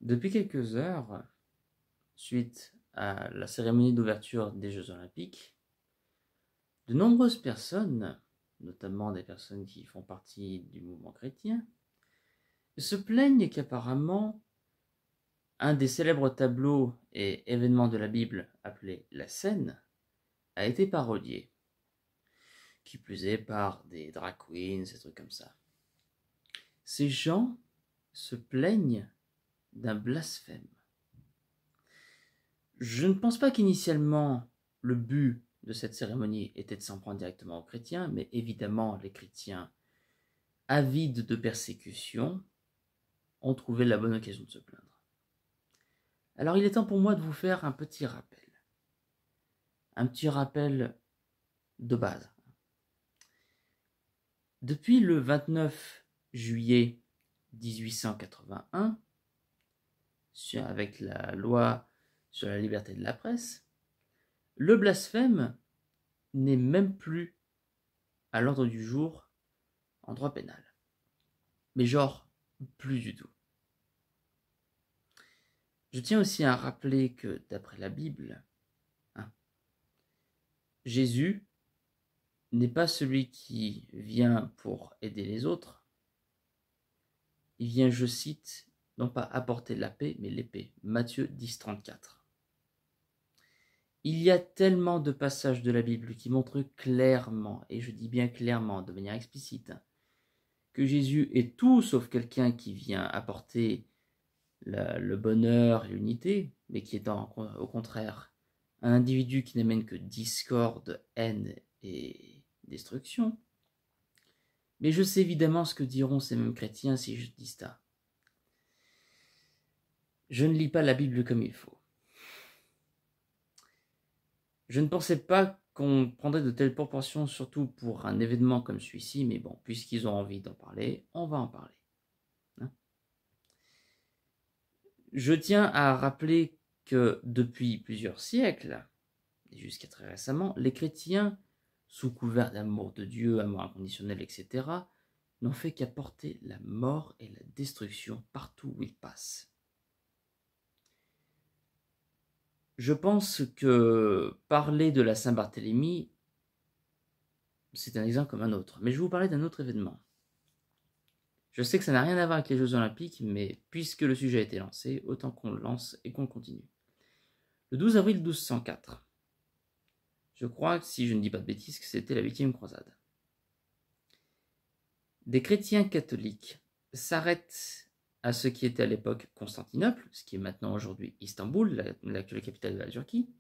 Depuis quelques heures, suite à la cérémonie d'ouverture des Jeux Olympiques, de nombreuses personnes, notamment des personnes qui font partie du mouvement chrétien, se plaignent qu'apparemment un des célèbres tableaux et événements de la Bible appelé la Scène a été parodié, qui plus est par des drag queens, des trucs comme ça. Ces gens se plaignent d'un blasphème. Je ne pense pas qu'initialement le but de cette cérémonie était de s'en prendre directement aux chrétiens, mais évidemment les chrétiens, avides de persécution, ont trouvé la bonne occasion de se plaindre. Alors il est temps pour moi de vous faire un petit rappel de base. Depuis le 29 juillet 1881, avec la loi sur la liberté de la presse, le blasphème n'est même plus à l'ordre du jour en droit pénal. Mais genre, plus du tout. Je tiens aussi à rappeler que, d'après la Bible, Jésus n'est pas celui qui vient pour aider les autres. Il vient, je cite, non pas apporter la paix, mais l'épée. Matthieu 10, 34. Il y a tellement de passages de la Bible qui montrent clairement, et je dis bien clairement, de manière explicite, que Jésus est tout sauf quelqu'un qui vient apporter le bonheur et l'unité, mais qui est au contraire un individu qui n'amène que discorde, haine et destruction. Mais je sais évidemment ce que diront ces mêmes chrétiens si je dis ça. Je ne lis pas la Bible comme il faut. Je ne pensais pas qu'on prendrait de telles proportions, surtout pour un événement comme celui-ci, mais bon, puisqu'ils ont envie d'en parler, on va en parler. Je tiens à rappeler que depuis plusieurs siècles, et jusqu'à très récemment, les chrétiens, sous couvert d'amour de Dieu, amour inconditionnel, etc., n'ont fait qu'apporter la mort et la destruction partout où ils passent. Je pense que parler de la Saint-Barthélemy, c'est un exemple comme un autre, mais je vais vous parler d'un autre événement. Je sais que ça n'a rien à voir avec les Jeux Olympiques, mais puisque le sujet a été lancé, autant qu'on le lance et qu'on continue. Le 12 avril 1204, je crois que si je ne dis pas de bêtises, que c'était la 8e croisade. Des chrétiens catholiques s'arrêtent à ce qui était à l'époque Constantinople, ce qui est maintenant aujourd'hui Istanbul, l'actuelle capitale de la Turquie.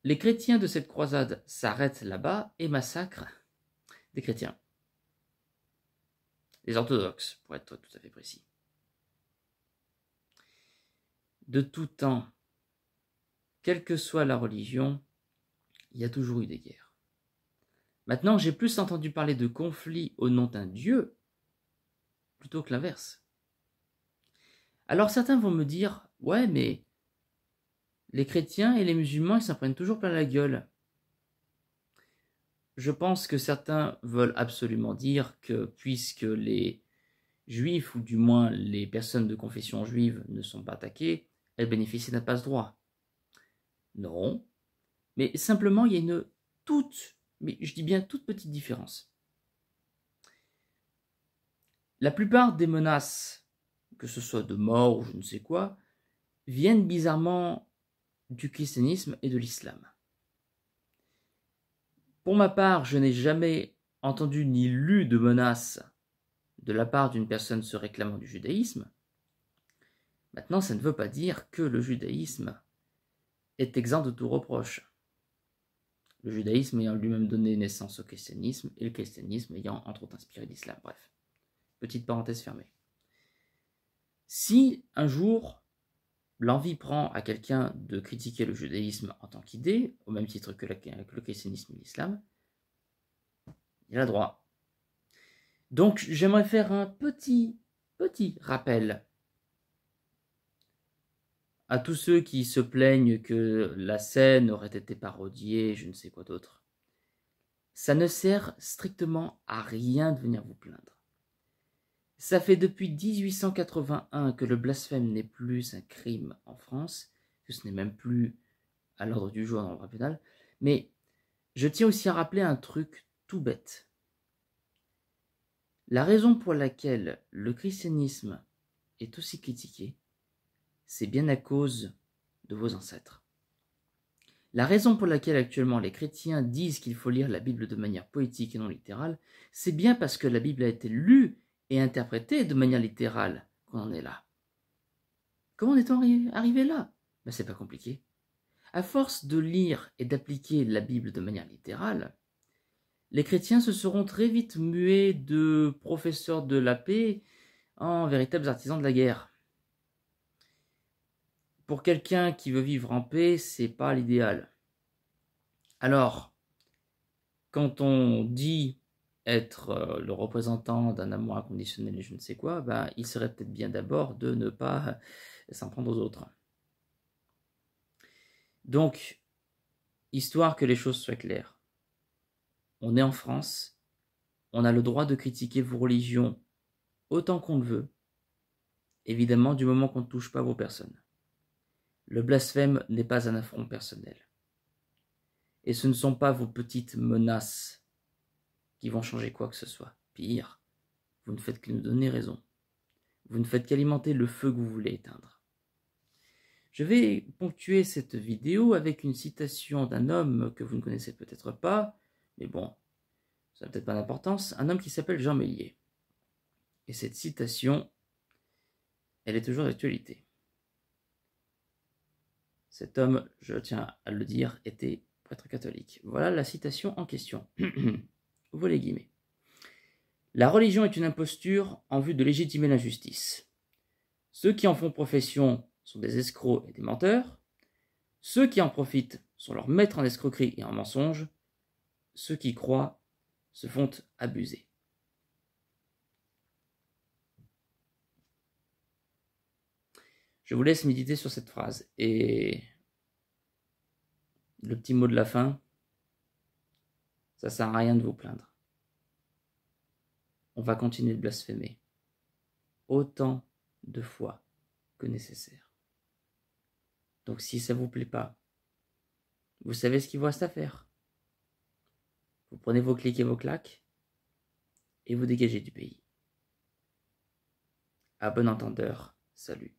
Les chrétiens de cette croisade s'arrêtent là-bas et massacrent des chrétiens. Les orthodoxes, pour être tout à fait précis. De tout temps, quelle que soit la religion, il y a toujours eu des guerres. Maintenant, j'ai plus entendu parler de conflits au nom d'un dieu plutôt que l'inverse. Alors certains vont me dire, ouais, mais les chrétiens et les musulmans, ils s'en prennent toujours plein la gueule. Je pense que certains veulent absolument dire que puisque les juifs, ou du moins les personnes de confession juive, ne sont pas attaquées, elles bénéficient d'un passe-droit. Non, mais simplement il y a une mais je dis bien toute petite différence. La plupart des menaces, que ce soit de mort ou je ne sais quoi, viennent bizarrement du christianisme et de l'islam. Pour ma part, je n'ai jamais entendu ni lu de menaces de la part d'une personne se réclamant du judaïsme. Maintenant, ça ne veut pas dire que le judaïsme est exempt de tout reproche. Le judaïsme ayant lui-même donné naissance au christianisme, et le christianisme ayant entre autres inspiré l'islam. Bref, petite parenthèse fermée. Si un jour l'envie prend à quelqu'un de critiquer le judaïsme en tant qu'idée, au même titre que le christianisme et l'islam, il a le droit. Donc j'aimerais faire un petit rappel à tous ceux qui se plaignent que la scène aurait été parodiée, je ne sais quoi d'autre. Ça ne sert strictement à rien de venir vous plaindre. Ça fait depuis 1881 que le blasphème n'est plus un crime en France, que ce n'est même plus à l'ordre du jour dans le droit pénal. Mais je tiens aussi à rappeler un truc tout bête. La raison pour laquelle le christianisme est aussi critiqué, c'est bien à cause de vos ancêtres. La raison pour laquelle actuellement les chrétiens disent qu'il faut lire la Bible de manière poétique et non littérale, c'est bien parce que la Bible a été lue et interprétée de manière littérale qu'on en est là. Comment est-on arrivé là? Ben, c'est pas compliqué. À force de lire et d'appliquer la Bible de manière littérale, les chrétiens se seront très vite mués de professeurs de la paix en véritables artisans de la guerre. Pour quelqu'un qui veut vivre en paix, c'est pas l'idéal. Alors, quand on dit être le représentant d'un amour inconditionnel et je ne sais quoi, ben, il serait peut-être bien d'abord de ne pas s'en prendre aux autres. Donc, histoire que les choses soient claires, on est en France, on a le droit de critiquer vos religions autant qu'on le veut, évidemment du moment qu'on ne touche pas vos personnes. Le blasphème n'est pas un affront personnel. Et ce ne sont pas vos petites menaces qui vont changer quoi que ce soit. Pire, vous ne faites que nous donner raison. Vous ne faites qu'alimenter le feu que vous voulez éteindre. Je vais ponctuer cette vidéo avec une citation d'un homme que vous ne connaissez peut-être pas, mais bon, ça n'a peut-être pas d'importance, un homme qui s'appelle Jean Méliès. Et cette citation, elle est toujours d'actualité. Cet homme, je tiens à le dire, était prêtre catholique. Voilà la citation en question. Ouvrez les guillemets. La religion est une imposture en vue de légitimer l'injustice. Ceux qui en font profession sont des escrocs et des menteurs. Ceux qui en profitent sont leurs maîtres en escroquerie et en mensonge. Ceux qui croient se font abuser. Je vous laisse méditer sur cette phrase. Et le petit mot de la fin, ça sert à rien de vous plaindre. On va continuer de blasphémer autant de fois que nécessaire. Donc si ça ne vous plaît pas, vous savez ce qu'il vous reste à faire. Vous prenez vos clics et vos claques et vous dégagez du pays. À bon entendeur, salut.